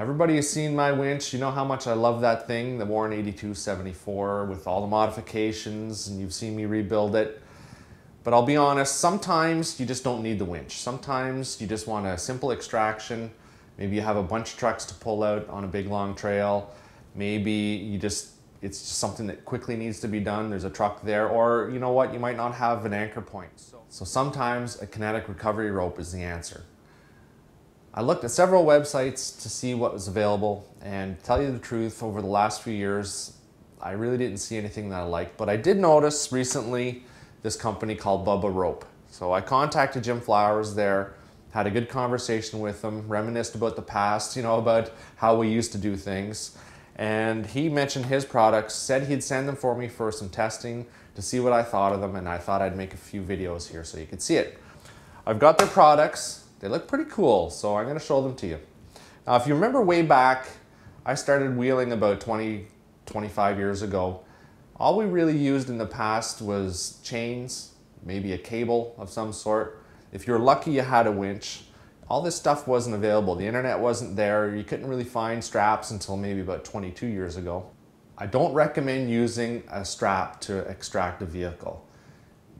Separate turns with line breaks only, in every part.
Everybody has seen my winch. You know how much I love that thing, the Warren 8274 with all the modifications, and you've seen me rebuild it. But I'll be honest, sometimes you just don't need the winch. Sometimes you just want a simple extraction. Maybe you have a bunch of trucks to pull out on a big long trail. Maybe it's just something that quickly needs to be done. There's a truck there, or you know what, you might not have an anchor point. So sometimes a kinetic recovery rope is the answer. I looked at several websites to see what was available, and to tell you the truth, over the last few years, I really didn't see anything that I liked, but I did notice recently this company called Bubba Rope. So I contacted Jim Flowers there, had a good conversation with him, reminisced about the past, about how we used to do things. And he mentioned his products, said he'd send them for me for some testing to see what I thought of them, and I thought I'd make a few videos here so you could see it. I've got their products. They look pretty cool, so I'm going to show them to you. Now, if you remember way back, I started wheeling about 25 years ago. All we really used in the past was chains, maybe a cable of some sort. If you're lucky, you had a winch. All this stuff wasn't available. The internet wasn't there. You couldn't really find straps until maybe about 22 years ago. I don't recommend using a strap to extract a vehicle.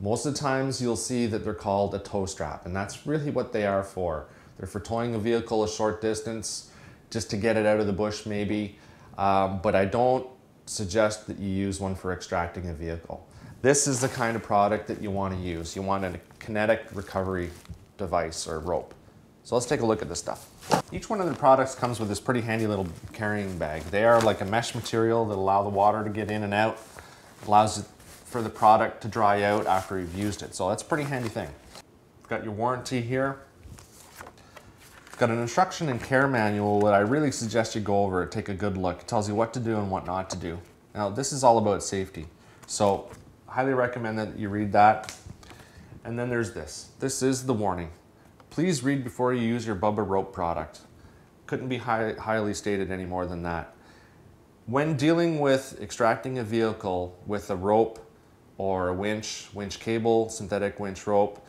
Most of the times you'll see that they're called a tow strap, and that's really what they are for. They're for towing a vehicle a short distance, just to get it out of the bush maybe, but I don't suggest that you use one for extracting a vehicle. This is the kind of product that you want to use. You want a kinetic recovery device or rope. So let's take a look at this stuff. Each one of the products comes with this pretty handy little carrying bag. They are like a mesh material that allow the water to get in and out, allows it for the product to dry out after you've used it. So that's a pretty handy thing. You've got your warranty here. You've got an instruction and care manual that I really suggest you go over it, take a good look. It tells you what to do and what not to do. Now this is all about safety. So I highly recommend that you read that. And then there's this. This is the warning. Please read before you use your Bubba Rope product. Couldn't be highly stated any more than that. When dealing with extracting a vehicle with a rope or a winch cable, synthetic winch rope,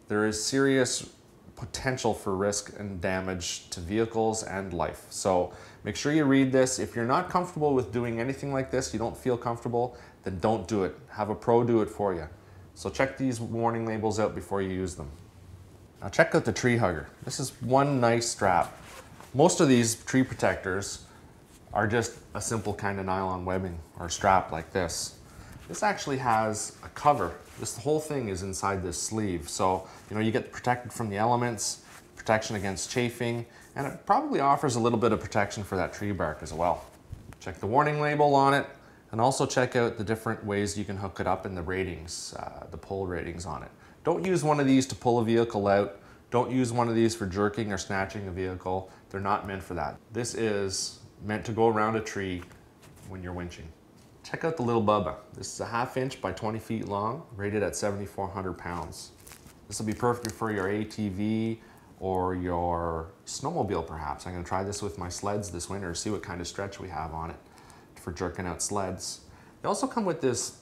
there is serious potential for risk and damage to vehicles and life. So make sure you read this. If you're not comfortable with doing anything like this, you don't feel comfortable, then don't do it. Have a pro do it for you. So check these warning labels out before you use them. Now check out the tree hugger. This is one nice strap. Most of these tree protectors are just a simple kind of nylon webbing or strap like this. This actually has a cover. This whole thing is inside this sleeve. So, you get protected from the elements, protection against chafing, and it probably offers a little bit of protection for that tree bark as well. Check the warning label on it, and also check out the different ways you can hook it up in the ratings, the pull ratings on it. Don't use one of these to pull a vehicle out. Don't use one of these for jerking or snatching a vehicle. They're not meant for that. This is meant to go around a tree when you're winching. Check out the little Bubba. This is a 1/2 inch by 20 feet long, rated at 7,400 pounds. This will be perfect for your ATV or your snowmobile perhaps. I'm gonna try this with my sleds this winter, see what kind of stretch we have on it for jerking out sleds. They also come with this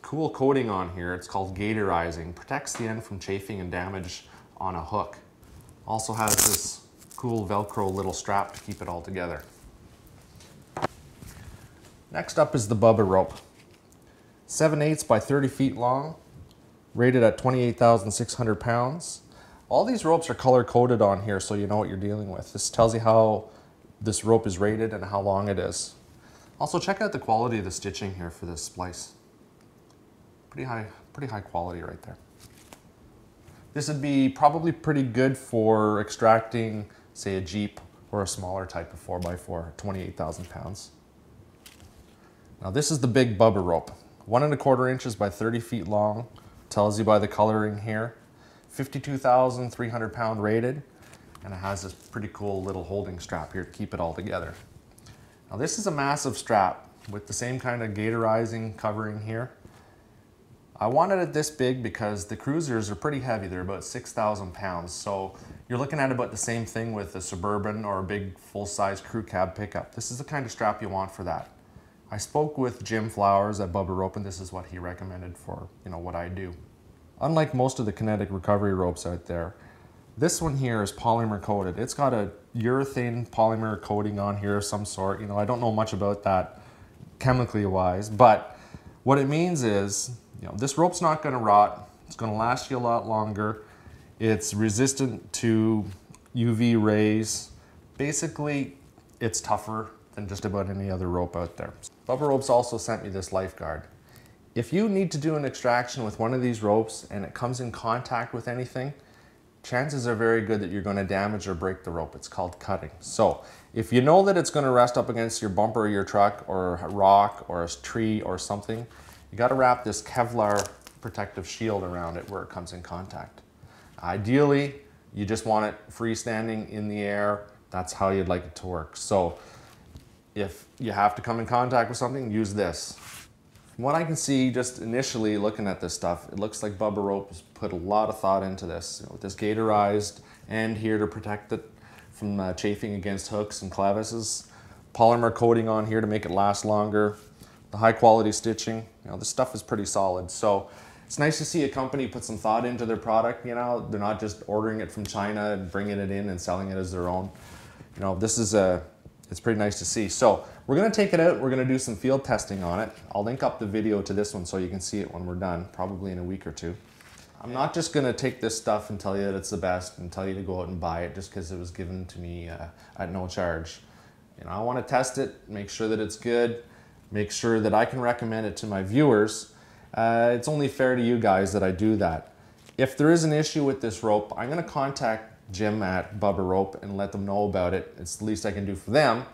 cool coating on here. It's called gaitorizing. Protects the end from chafing and damage on a hook. Also has this cool Velcro little strap to keep it all together. Next up is the Bubba Rope. 7/8 by 30 feet long, rated at 28,600 pounds. All these ropes are color coded on here so you know what you're dealing with. This tells you how this rope is rated and how long it is. Also check out the quality of the stitching here for this splice. Pretty high quality right there. This would be probably pretty good for extracting, say, a Jeep or a smaller type of 4x4, 28,000 pounds. Now this is the big Bubba Rope. 1¼ inches by 30 feet long. Tells you by the coloring here. 52,300 pound rated, and it has this pretty cool little holding strap here to keep it all together. Now this is a massive strap with the same kind of gaitorizing covering here. I wanted it this big because the cruisers are pretty heavy. They're about 6,000 pounds. So you're looking at about the same thing with a Suburban or a big full-size crew cab pickup. This is the kind of strap you want for that. I spoke with Jim Flowers at Bubba Rope, and this is what he recommended for what I do. Unlike most of the kinetic recovery ropes out there, this one here is polymer coated. It's got a urethane polymer coating on here of some sort. You know, I don't know much about that chemically wise, but what it means is, you know, this rope's not going to rot. It's going to last you a lot longer. It's resistant to UV rays. Basically, it's tougher than just about any other rope out there. Bubba Rope's also sent me this lifeguard. If you need to do an extraction with one of these ropes and it comes in contact with anything, chances are very good that you're going to damage or break the rope. It's called cutting. So if you know that it's going to rest up against your bumper of your truck or a rock or a tree or something, you got to wrap this Kevlar protective shield around it where it comes in contact. Ideally, you just want it freestanding in the air. That's how you'd like it to work. So if you have to come in contact with something, use this. From what I can see, just initially looking at this stuff, it looks like Bubba Rope has put a lot of thought into this. You know, with this gaitorized end here to protect it from chafing against hooks and clevises, polymer coating on here to make it last longer, the high quality stitching. You know, this stuff is pretty solid. So it's nice to see a company put some thought into their product. You know, they're not just ordering it from China and bringing it in and selling it as their own. You know, this is it's pretty nice to see. So we're gonna take it out, we're gonna do some field testing on it. I'll link up the video to this one so you can see it when we're done, probably in a week or two. I'm not just gonna take this stuff and tell you that it's the best and tell you to go out and buy it just because it was given to me at no charge. You know, I wanna test it, make sure that it's good, make sure that I can recommend it to my viewers. It's only fair to you guys that I do that. If there is an issue with this rope, I'm gonna contact Jim at Bubba Rope and let them know about it. It's the least I can do for them.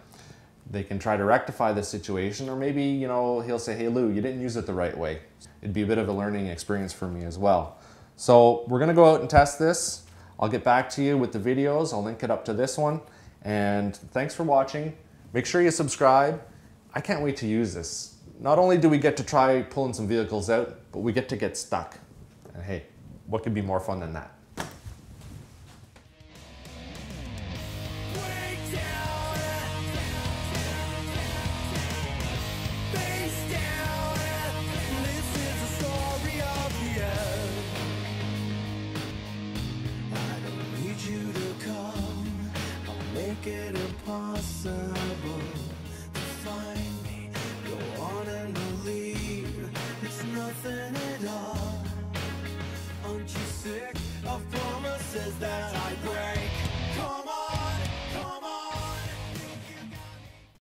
They can try to rectify the situation, or maybe, you know, he'll say, hey Lou, you didn't use it the right way. It'd be a bit of a learning experience for me as well. So we're gonna go out and test this. I'll get back to you with the videos. I'll link it up to this one. And thanks for watching. Make sure you subscribe. I can't wait to use this. Not only do we get to try pulling some vehicles out, but we get to get stuck. And hey, what could be more fun than that?
Make it impossible.